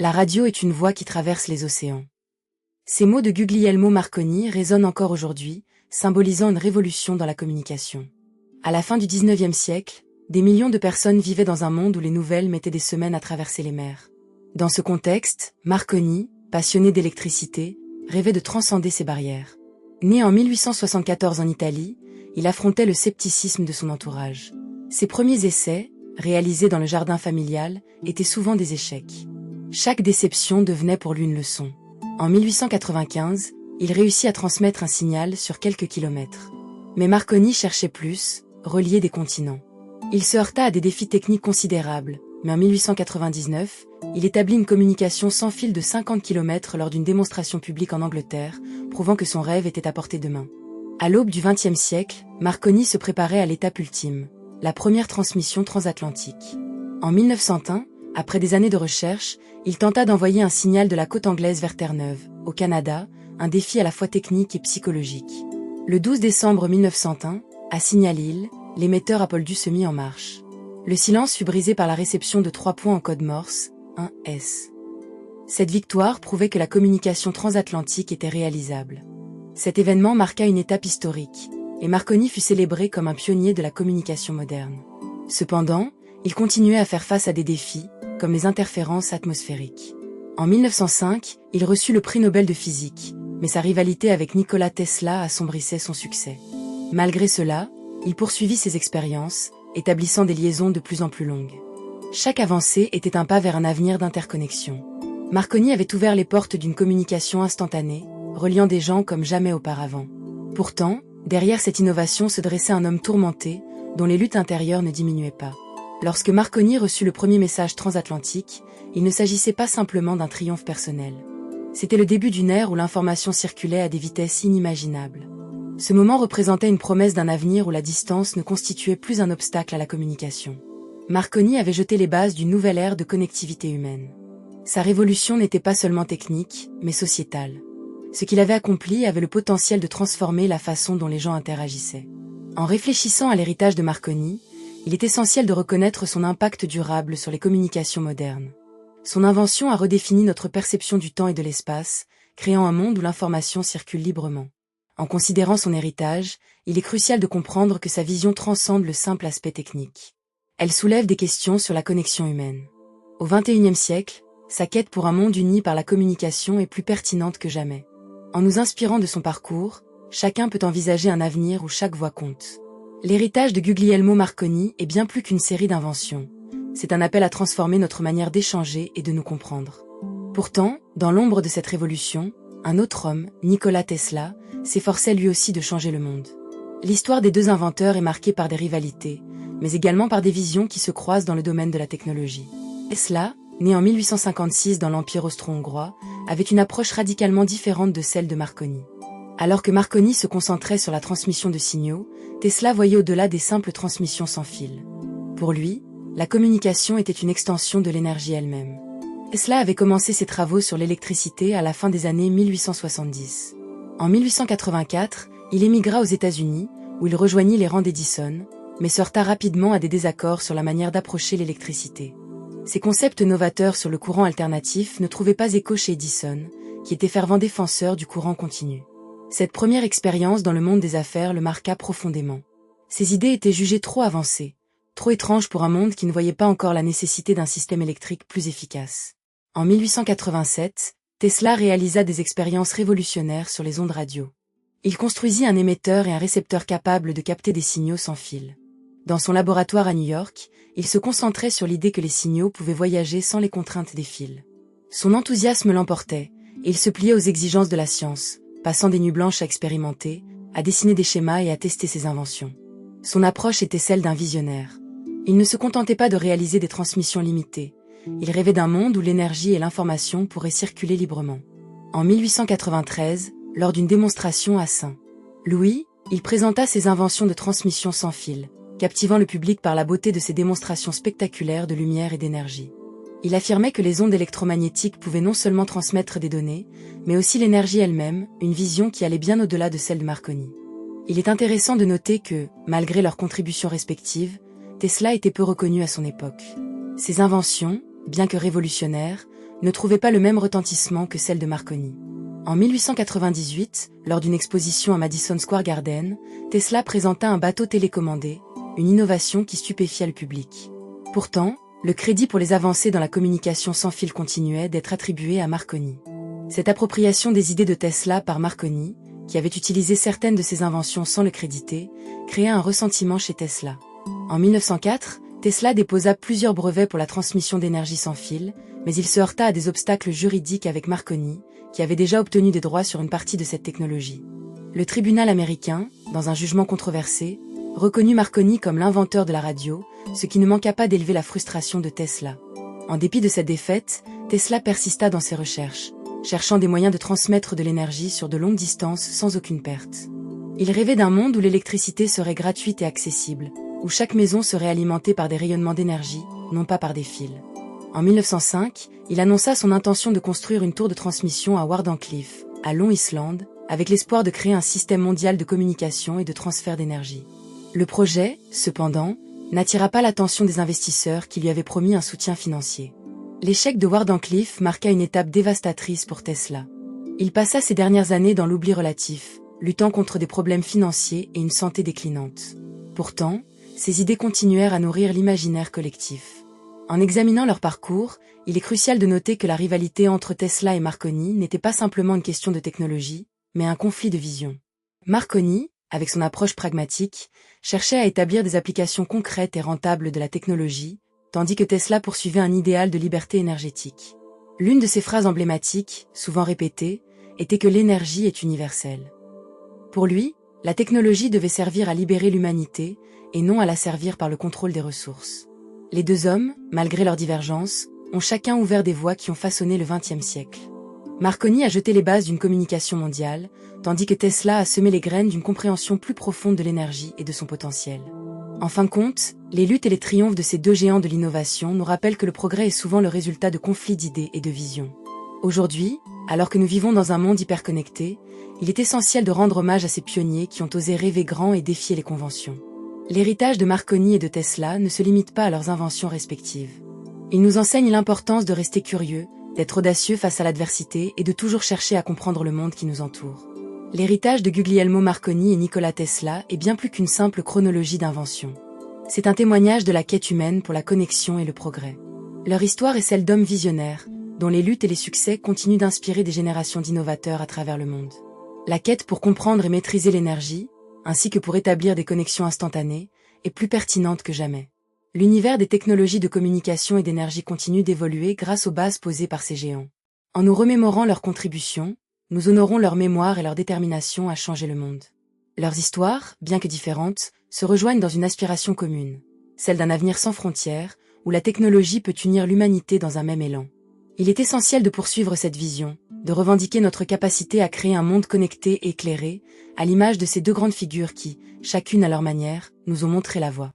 La radio est une voix qui traverse les océans. Ces mots de Guglielmo Marconi résonnent encore aujourd'hui, symbolisant une révolution dans la communication. À la fin du XIXe siècle, des millions de personnes vivaient dans un monde où les nouvelles mettaient des semaines à traverser les mers. Dans ce contexte, Marconi, passionné d'électricité, rêvait de transcender ces barrières. Né en 1874 en Italie, il affrontait le scepticisme de son entourage. Ses premiers essais, réalisés dans le jardin familial, étaient souvent des échecs. Chaque déception devenait pour lui une leçon. En 1895, il réussit à transmettre un signal sur quelques kilomètres. Mais Marconi cherchait plus, relier des continents. Il se heurta à des défis techniques considérables, mais en 1899, il établit une communication sans fil de 50 km lors d'une démonstration publique en Angleterre, prouvant que son rêve était à portée de main. À l'aube du XXe siècle, Marconi se préparait à l'étape ultime, la première transmission transatlantique. En 1901, après des années de recherche, il tenta d'envoyer un signal de la côte anglaise vers Terre-Neuve, au Canada, un défi à la fois technique et psychologique. Le 12 décembre 1901, à Signal Hill, l'émetteur Apoldu se mit en marche. Le silence fut brisé par la réception de 3 points en code Morse, 1S. Cette victoire prouvait que la communication transatlantique était réalisable. Cet événement marqua une étape historique, et Marconi fut célébré comme un pionnier de la communication moderne. Cependant, il continuait à faire face à des défis, comme les interférences atmosphériques. En 1905, il reçut le prix Nobel de physique, mais sa rivalité avec Nikola Tesla assombrissait son succès. Malgré cela, il poursuivit ses expériences, établissant des liaisons de plus en plus longues. Chaque avancée était un pas vers un avenir d'interconnexion. Marconi avait ouvert les portes d'une communication instantanée, reliant des gens comme jamais auparavant. Pourtant, derrière cette innovation se dressait un homme tourmenté, dont les luttes intérieures ne diminuaient pas. Lorsque Marconi reçut le premier message transatlantique, il ne s'agissait pas simplement d'un triomphe personnel. C'était le début d'une ère où l'information circulait à des vitesses inimaginables. Ce moment représentait une promesse d'un avenir où la distance ne constituait plus un obstacle à la communication. Marconi avait jeté les bases d'une nouvelle ère de connectivité humaine. Sa révolution n'était pas seulement technique, mais sociétale. Ce qu'il avait accompli avait le potentiel de transformer la façon dont les gens interagissaient. En réfléchissant à l'héritage de Marconi, il est essentiel de reconnaître son impact durable sur les communications modernes. Son invention a redéfini notre perception du temps et de l'espace, créant un monde où l'information circule librement. En considérant son héritage, il est crucial de comprendre que sa vision transcende le simple aspect technique. Elle soulève des questions sur la connexion humaine. Au XXIe siècle, sa quête pour un monde uni par la communication est plus pertinente que jamais. En nous inspirant de son parcours, chacun peut envisager un avenir où chaque voix compte. L'héritage de Guglielmo Marconi est bien plus qu'une série d'inventions. C'est un appel à transformer notre manière d'échanger et de nous comprendre. Pourtant, dans l'ombre de cette révolution, un autre homme, Nikola Tesla, s'efforçait lui aussi de changer le monde. L'histoire des deux inventeurs est marquée par des rivalités, mais également par des visions qui se croisent dans le domaine de la technologie. Tesla, né en 1856 dans l'Empire austro-hongrois, avait une approche radicalement différente de celle de Marconi. Alors que Marconi se concentrait sur la transmission de signaux, Tesla voyait au-delà des simples transmissions sans fil. Pour lui, la communication était une extension de l'énergie elle-même. Tesla avait commencé ses travaux sur l'électricité à la fin des années 1870. En 1884, il émigra aux États-Unis, où il rejoignit les rangs d'Edison, mais se heurta rapidement à des désaccords sur la manière d'approcher l'électricité. Ces concepts novateurs sur le courant alternatif ne trouvaient pas écho chez Edison, qui était fervent défenseur du courant continu. Cette première expérience dans le monde des affaires le marqua profondément. Ses idées étaient jugées trop avancées, trop étranges pour un monde qui ne voyait pas encore la nécessité d'un système électrique plus efficace. En 1887, Tesla réalisa des expériences révolutionnaires sur les ondes radio. Il construisit un émetteur et un récepteur capables de capter des signaux sans fil. Dans son laboratoire à New York, il se concentrait sur l'idée que les signaux pouvaient voyager sans les contraintes des fils. Son enthousiasme l'emportait, et il se pliait aux exigences de la science, passant des nuits blanches à expérimenter, à dessiner des schémas et à tester ses inventions. Son approche était celle d'un visionnaire. Il ne se contentait pas de réaliser des transmissions limitées. Il rêvait d'un monde où l'énergie et l'information pourraient circuler librement. En 1893, lors d'une démonstration à Saint-Louis, il présenta ses inventions de transmission sans fil, captivant le public par la beauté de ses démonstrations spectaculaires de lumière et d'énergie. Il affirmait que les ondes électromagnétiques pouvaient non seulement transmettre des données, mais aussi l'énergie elle-même, une vision qui allait bien au-delà de celle de Marconi. Il est intéressant de noter que, malgré leurs contributions respectives, Tesla était peu reconnu à son époque. Ses inventions, bien que révolutionnaires, ne trouvait pas le même retentissement que celle de Marconi. En 1898, lors d'une exposition à Madison Square Garden, Tesla présenta un bateau télécommandé, une innovation qui stupéfia le public. Pourtant, le crédit pour les avancées dans la communication sans fil continuait d'être attribué à Marconi. Cette appropriation des idées de Tesla par Marconi, qui avait utilisé certaines de ses inventions sans le créditer, créa un ressentiment chez Tesla. En 1904, Tesla déposa plusieurs brevets pour la transmission d'énergie sans fil, mais il se heurta à des obstacles juridiques avec Marconi, qui avait déjà obtenu des droits sur une partie de cette technologie. Le tribunal américain, dans un jugement controversé, reconnut Marconi comme l'inventeur de la radio, ce qui ne manqua pas d'élever la frustration de Tesla. En dépit de cette défaite, Tesla persista dans ses recherches, cherchant des moyens de transmettre de l'énergie sur de longues distances sans aucune perte. Il rêvait d'un monde où l'électricité serait gratuite et accessible, où chaque maison serait alimentée par des rayonnements d'énergie, non pas par des fils. En 1905, il annonça son intention de construire une tour de transmission à Wardenclyffe, à Long Island, avec l'espoir de créer un système mondial de communication et de transfert d'énergie. Le projet, cependant, n'attira pas l'attention des investisseurs qui lui avaient promis un soutien financier. L'échec de Wardenclyffe marqua une étape dévastatrice pour Tesla. Il passa ses dernières années dans l'oubli relatif, luttant contre des problèmes financiers et une santé déclinante. Pourtant, ses idées continuèrent à nourrir l'imaginaire collectif. En examinant leur parcours, il est crucial de noter que la rivalité entre Tesla et Marconi n'était pas simplement une question de technologie, mais un conflit de vision. Marconi, avec son approche pragmatique, cherchait à établir des applications concrètes et rentables de la technologie, tandis que Tesla poursuivait un idéal de liberté énergétique. L'une de ses phrases emblématiques, souvent répétée, était que l'énergie est universelle. Pour lui, la technologie devait servir à libérer l'humanité, et non à la servir par le contrôle des ressources. Les deux hommes, malgré leurs divergences, ont chacun ouvert des voies qui ont façonné le XXe siècle. Marconi a jeté les bases d'une communication mondiale, tandis que Tesla a semé les graines d'une compréhension plus profonde de l'énergie et de son potentiel. En fin de compte, les luttes et les triomphes de ces deux géants de l'innovation nous rappellent que le progrès est souvent le résultat de conflits d'idées et de visions. Aujourd'hui, alors que nous vivons dans un monde hyperconnecté, il est essentiel de rendre hommage à ces pionniers qui ont osé rêver grand et défier les conventions. L'héritage de Marconi et de Tesla ne se limite pas à leurs inventions respectives. Il nous enseigne l'importance de rester curieux, d'être audacieux face à l'adversité et de toujours chercher à comprendre le monde qui nous entoure. L'héritage de Guglielmo Marconi et Nikola Tesla est bien plus qu'une simple chronologie d'inventions. C'est un témoignage de la quête humaine pour la connexion et le progrès. Leur histoire est celle d'hommes visionnaires, dont les luttes et les succès continuent d'inspirer des générations d'innovateurs à travers le monde. La quête pour comprendre et maîtriser l'énergie, ainsi que pour établir des connexions instantanées, est plus pertinente que jamais. L'univers des technologies de communication et d'énergie continue d'évoluer grâce aux bases posées par ces géants. En nous remémorant leurs contributions, nous honorons leur mémoire et leur détermination à changer le monde. Leurs histoires, bien que différentes, se rejoignent dans une aspiration commune, celle d'un avenir sans frontières, où la technologie peut unir l'humanité dans un même élan. Il est essentiel de poursuivre cette vision, de revendiquer notre capacité à créer un monde connecté et éclairé, à l'image de ces deux grandes figures qui, chacune à leur manière, nous ont montré la voie.